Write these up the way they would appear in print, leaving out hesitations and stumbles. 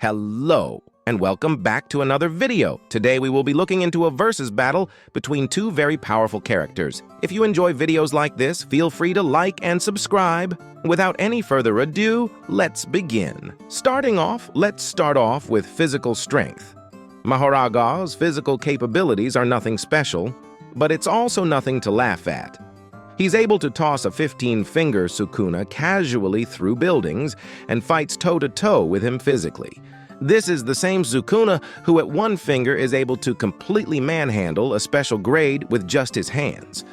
Hello, and welcome back to another video. Today we will be looking into a versus battle between two very powerful characters. If you enjoy videos like this, feel free to like and subscribe. Without any further ado, let's begin. Let's start off with physical strength. Mahoraga's physical capabilities are nothing special, but it's also nothing to laugh at. He's able to toss a 15-finger Sukuna casually through buildings and fights toe-to-toe with him physically. This is the same Sukuna who at one finger is able to completely manhandle a special grade with just his hands.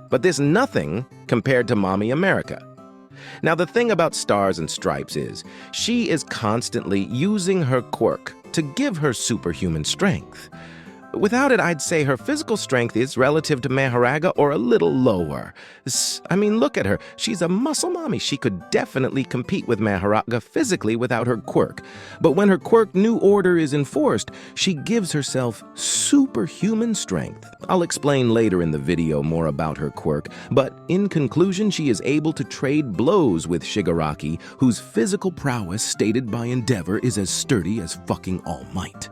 But this nothing compared to Mommy America. Now the thing about Stars and Stripes is, she is constantly using her quirk to give her superhuman strength. Without it, I'd say her physical strength is relative to Mahoraga or a little lower. I mean, look at her. She's a muscle mommy. She could definitely compete with Mahoraga physically without her quirk. But when her quirk New Order is enforced, she gives herself superhuman strength. I'll explain later in the video more about her quirk, but in conclusion, she is able to trade blows with Shigaraki, whose physical prowess stated by Endeavor is as sturdy as fucking All Might.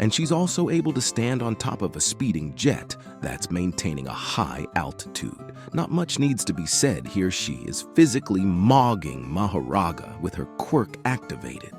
And she's also able to stand on top of a speeding jet that's maintaining a high altitude. Not much needs to be said. Here she is physically mogging Mahoraga with her quirk activated.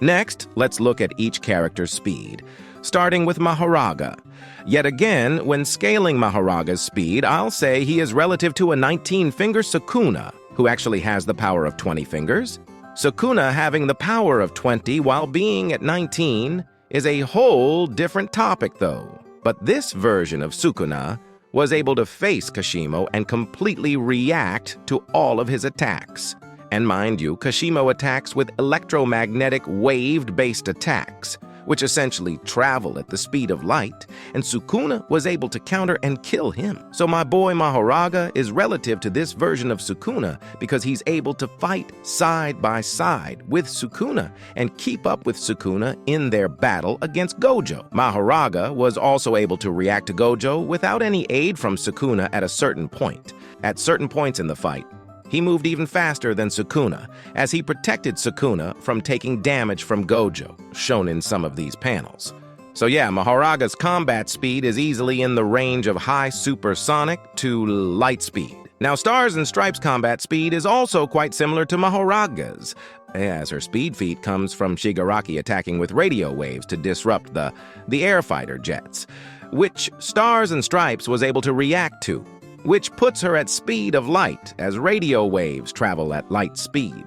Next, let's look at each character's speed, starting with Mahoraga. Yet again, when scaling Mahoraga's speed, I'll say he is relative to a 19-finger Sukuna, who actually has the power of 20 fingers. Sukuna having the power of 20 while being at 19 is a whole different topic though. But this version of Sukuna was able to face Kashimo and completely react to all of his attacks. And mind you, Kashimo attacks with electromagnetic wave-based attacks, which essentially travel at the speed of light, and Sukuna was able to counter and kill him. So my boy Mahoraga is relative to this version of Sukuna because he's able to fight side by side with Sukuna and keep up with Sukuna in their battle against Gojo. Mahoraga was also able to react to Gojo without any aid from Sukuna at a certain point. At certain points in the fight, he moved even faster than Sukuna, as he protected Sukuna from taking damage from Gojo, shown in some of these panels. So yeah, Mahoraga's combat speed is easily in the range of high supersonic to light speed. Now Stars and Stripes' combat speed is also quite similar to Mahoraga's, as her speed feat comes from Shigaraki attacking with radio waves to disrupt the air fighter jets, which Stars and Stripes was able to react to, which puts her at speed of light as radio waves travel at light speed.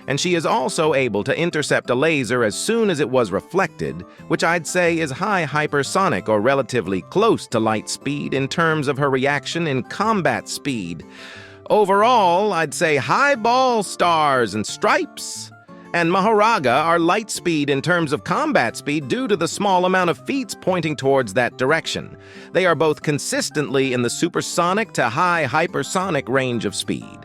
And she is also able to intercept a laser as soon as it was reflected, which I'd say is high hypersonic or relatively close to light speed in terms of her reaction in combat speed. Overall, I'd say highball Stars and Stripes and Mahoraga are light speed in terms of combat speed due to the small amount of feats pointing towards that direction. They are both consistently in the supersonic to high hypersonic range of speed.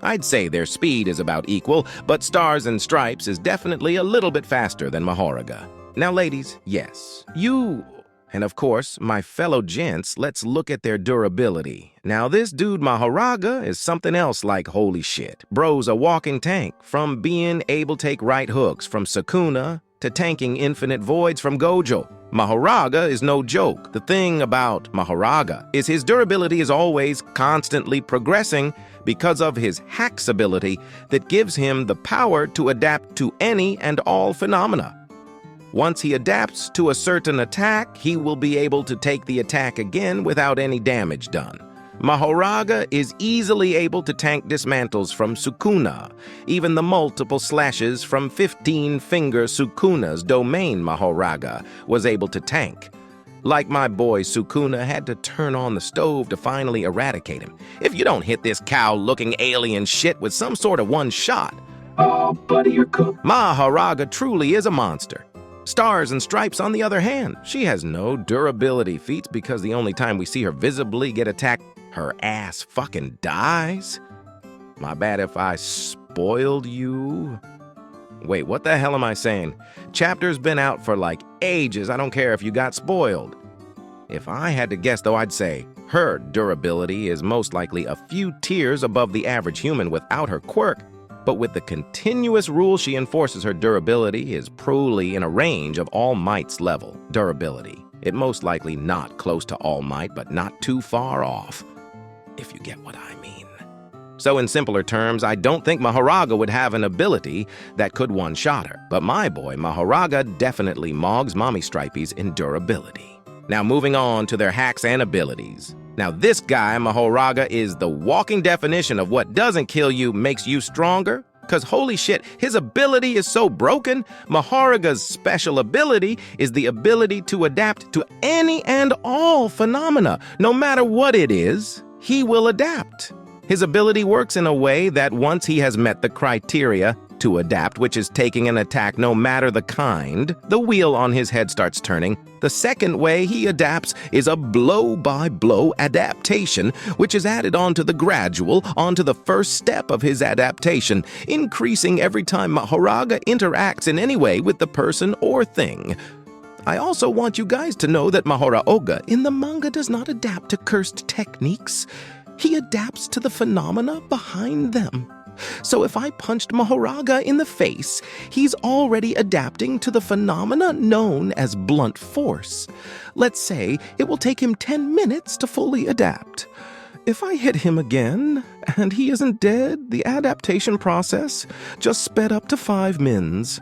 I'd say their speed is about equal, but Stars and Stripes is definitely a little bit faster than Mahoraga. Now ladies, yes, you, and of course, my fellow gents, let's look at their durability. Now this dude Mahoraga is something else like holy shit. Bro's a walking tank, from being able to take right hooks from Sukuna to tanking infinite voids from Gojo. Mahoraga is no joke. The thing about Mahoraga is his durability is always constantly progressing because of his Hax ability that gives him the power to adapt to any and all phenomena. Once he adapts to a certain attack, he will be able to take the attack again without any damage done. Mahoraga is easily able to tank dismantles from Sukuna, even the multiple slashes from 15-finger Sukuna's domain Mahoraga was able to tank. Like my boy Sukuna had to turn on the stove to finally eradicate him. If you don't hit this cow-looking alien shit with some sort of one shot, oh, buddy, you're cooked. Mahoraga truly is a monster. Stars and Stripes, on the other hand, she has no durability feats because the only time we see her visibly get attacked, her ass fucking dies. My bad if I spoiled you. Wait, what the hell am I saying? Chapter's been out for like ages. I don't care if you got spoiled. If I had to guess though, I'd say her durability is most likely a few tiers above the average human without her quirk. But with the continuous rule she enforces, her durability is truly in a range of All Might's level durability. It most likely not close to All Might, but not too far off, if you get what I mean. So in simpler terms, I don't think Mahoraga would have an ability that could one-shot her. But my boy Mahoraga definitely mogs Mommy Stripey's in durability. Now moving on to their hacks and abilities. Now this guy, Mahoraga, is the walking definition of what doesn't kill you makes you stronger. Cause holy shit, his ability is so broken. Mahoraga's special ability is the ability to adapt to any and all phenomena. No matter what it is, he will adapt. His ability works in a way that once he has met the criteria to adapt, which is taking an attack no matter the kind, the wheel on his head starts turning. The second way he adapts is a blow-by-blow adaptation, which is added onto the gradual, onto the first step of his adaptation, increasing every time Mahoraga interacts in any way with the person or thing. I also want you guys to know that Mahoraga in the manga does not adapt to cursed techniques. He adapts to the phenomena behind them. So if I punched Mahoraga in the face, he's already adapting to the phenomena known as blunt force. Let's say it will take him 10 minutes to fully adapt. If I hit him again, and he isn't dead, the adaptation process just sped up to 5 mins.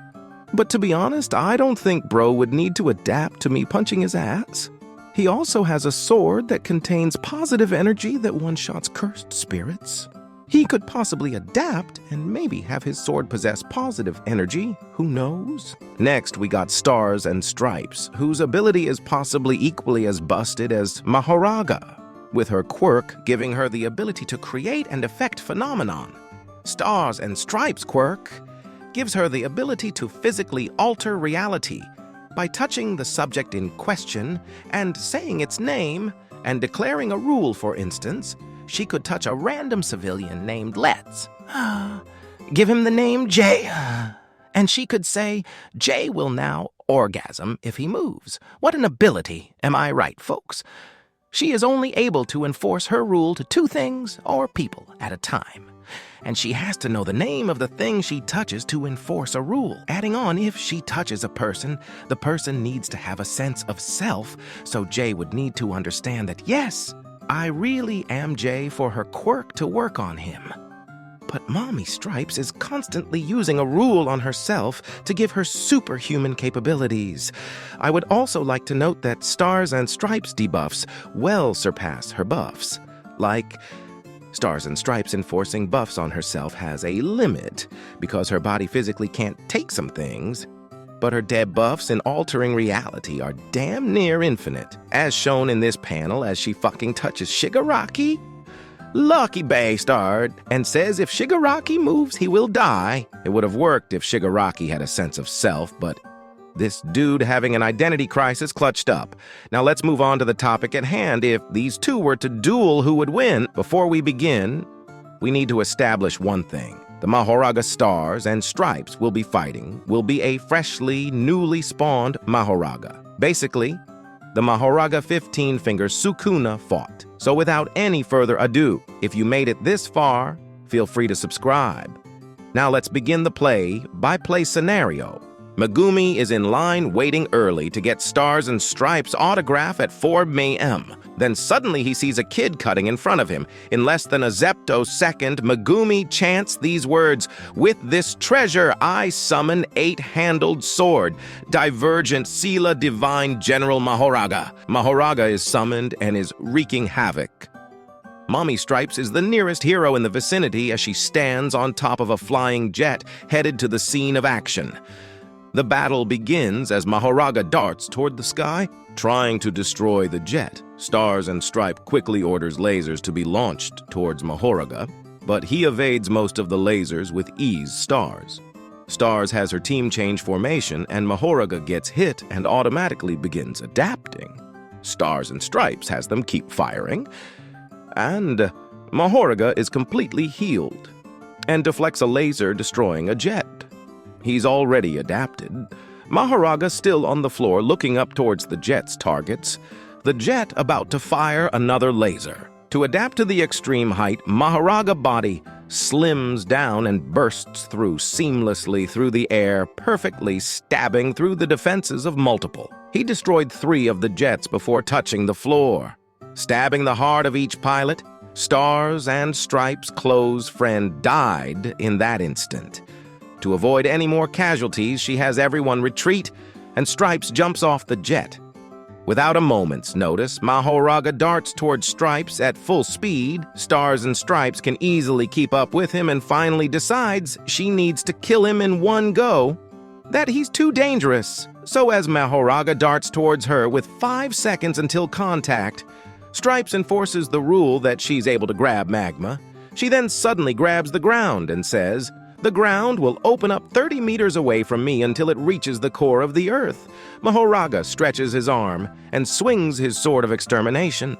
But to be honest, I don't think bro would need to adapt to me punching his ass. He also has a sword that contains positive energy that one-shots cursed spirits. He could possibly adapt and maybe have his sword possess positive energy, who knows? Next, we got Stars and Stripes, whose ability is possibly equally as busted as Mahoraga, with her quirk giving her the ability to create and affect phenomenon. Stars and Stripes' quirk gives her the ability to physically alter reality by touching the subject in question and saying its name and declaring a rule, for instance. She could touch a random civilian named Let's. Give him the name Jay. And she could say, Jay will now orgasm if he moves. What an ability, am I right, folks? She is only able to enforce her rule to 2 things or people at a time. And she has to know the name of the thing she touches to enforce a rule. Adding on, if she touches a person, the person needs to have a sense of self, so Jay would need to understand that, yes, I really am Jay for her quirk to work on him. But Mommy Stripes is constantly using a rule on herself to give her superhuman capabilities. I would also like to note that Stars and Stripes debuffs well surpass her buffs. Like, Stars and Stripes enforcing buffs on herself has a limit because her body physically can't take some things. But her debuffs in altering reality are damn near infinite, as shown in this panel as she fucking touches Shigaraki. Lucky bastard, and says if Shigaraki moves, he will die. It would have worked if Shigaraki had a sense of self, but this dude having an identity crisis clutched up. Now let's move on to the topic at hand. If these two were to duel, who would win? Before we begin, we need to establish one thing. The Mahoraga Stars and Stripes will be fighting will be a newly spawned Mahoraga. Basically, the Mahoraga 15-finger Sukuna fought. So without any further ado, if you made it this far, feel free to subscribe. Now let's begin the play-by-play scenario. Megumi is in line waiting early to get Stars and Stripes' autograph at 4 a.m. Then suddenly he sees a kid cutting in front of him. In less than a zeptosecond, Megumi chants these words, "With this treasure I summon 8-handled sword, Divergent Sila Divine General Mahoraga." Mahoraga is summoned and is wreaking havoc. Mommy Stripes is the nearest hero in the vicinity as she stands on top of a flying jet headed to the scene of action. The battle begins as Mahoraga darts toward the sky, trying to destroy the jet. Stars and Stripe quickly orders lasers to be launched towards Mahoraga, but he evades most of the lasers with ease. Stars has her team change formation, and Mahoraga gets hit and automatically begins adapting. Stars and Stripes has them keep firing, and Mahoraga is completely healed and deflects a laser, destroying a jet. He's already adapted. Mahoraga still on the floor looking up towards the jet's targets, the jet about to fire another laser. To adapt to the extreme height, Mahoraga body slims down and bursts through seamlessly through the air, perfectly stabbing through the defenses of multiple. He destroyed 3 of the jets before touching the floor. Stabbing the heart of each pilot, Stars and Stripes' close friend died in that instant. To avoid any more casualties, she has everyone retreat, and Stripes jumps off the jet. Without a moment's notice, Mahoraga darts towards Stripes at full speed. Stars and Stripes can easily keep up with him and finally decides she needs to kill him in one go, that he's too dangerous. So as Mahoraga darts towards her with 5 seconds until contact, Stripes enforces the rule that she's able to grab Magma. She then suddenly grabs the ground and says, "The ground will open up 30 meters away from me until it reaches the core of the earth." Mahoraga stretches his arm and swings his sword of extermination.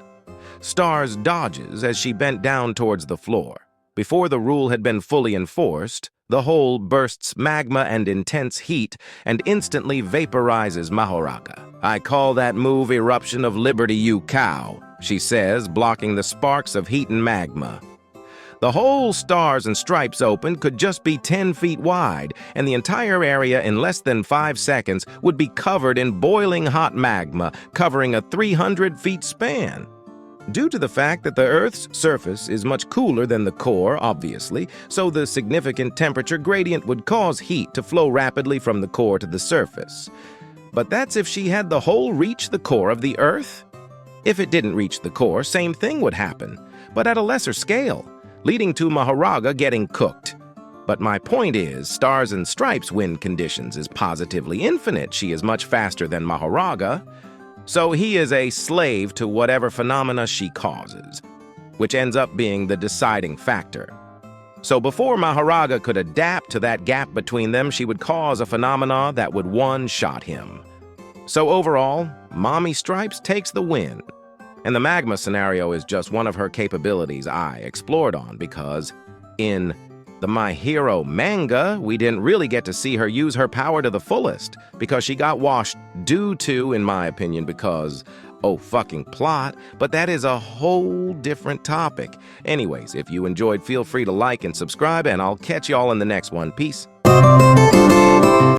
Stars dodges as she bent down towards the floor. Before the rule had been fully enforced, the hole bursts magma and intense heat and instantly vaporizes Mahoraga. "I call that move Eruption of Liberty, you cow," she says, blocking the sparks of heat and magma. The hole Stars and Stripes opened could just be 10 feet wide, and the entire area in less than 5 seconds would be covered in boiling hot magma, covering a 300-feet span. Due to the fact that the Earth's surface is much cooler than the core, obviously, so the significant temperature gradient would cause heat to flow rapidly from the core to the surface. But that's if she had the hole reach the core of the Earth. If it didn't reach the core, same thing would happen, but at a lesser scale, leading to Mahoraga getting cooked. But my point is, Stars and Stripes' wind conditions is positively infinite. She is much faster than Mahoraga, so he is a slave to whatever phenomena she causes, which ends up being the deciding factor. So before Mahoraga could adapt to that gap between them, she would cause a phenomena that would one-shot him. So overall, Mommy Stripes takes the win. And the magma scenario is just one of her capabilities I explored on because in the My Hero manga, we didn't really get to see her use her power to the fullest because she got washed due to, in my opinion, because, oh fucking plot, but that is a whole different topic. Anyways, if you enjoyed, feel free to like and subscribe, and I'll catch y'all in the next one. Peace.